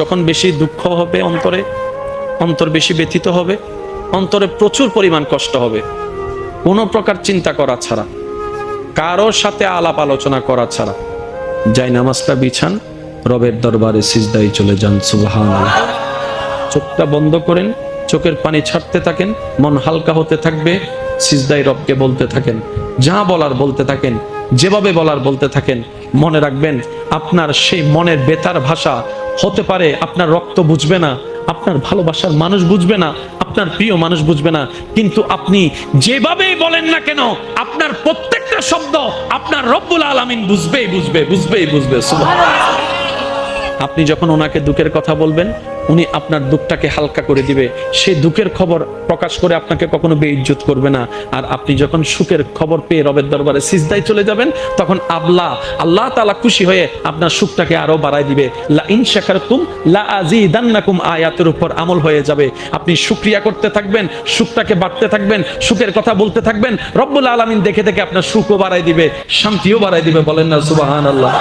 যখন বেশি দুঃখ হবে অন্তর বেশি ব্যথিত হবে, অন্তরে প্রচুর পরিমাণ কষ্ট হবে, কোনো প্রকার চিন্তা করা ছাড়া, কারোর সাথে আলাপ আলোচনা করা ছাড়া যাই নামাজটা বিছান, রবের দরবারে সিজদায় চলে যান। সুবহানাল্লাহ। চোখটা বন্ধ করেন, চোখের পানি ছাড়তে থাকেন, মন হালকা হতে থাকবে, সিজদায় রবকে বলতে থাকেন, যা বলার বলতে থাকেন, যেভাবে বলার বলতে থাকেন। মনে রাখবেন, আপনার সেই মনের বেতার ভাষা হতে পারে আপনার রক্ত বুঝবে না, আপনার ভালোবাসার মানুষ বুঝবে না, আপনার প্রিয় মানুষ বুঝবে না, কিন্তু আপনি যেভাবেই বলেন না কেন, আপনার প্রত্যেকটা শব্দ আপনার রব্বুল আলামিন বুঝবে। সুবহানাল্লাহ। আপনি যখন ওনাকে দুঃখের কথা বলবেন, উনি আপনার দুঃখটাকে হালকা করে দিবে। সেই দুঃখের খবর প্রকাশ করে আপনাকে কখনো বেইজ্জত করবে না। আর আপনি যখন সুখের খবর পেয়ে রবের দরবারে সিজদায় চলে যাবেন, তখন আল্লাহ তাআলা খুশি হয়ে আপনার সুখটাকে আরো বাড়ায় দিবে। লা ইন শাকারতুম লা আযীদান্নাকুম আয়াতের উপর আমল হয়ে যাবে। আপনি শুকরিয়া করতে থাকবেন, সুখটাকে বাড়তে থাকবেন, সুখের কথা বলতে থাকবেন, রব্বুল আলামিন দেখে দেখে আপনার সুখও বাড়ায় দিবে, শান্তিও বাড়ায় দিবে। বলেন না সুবহানাল্লাহ।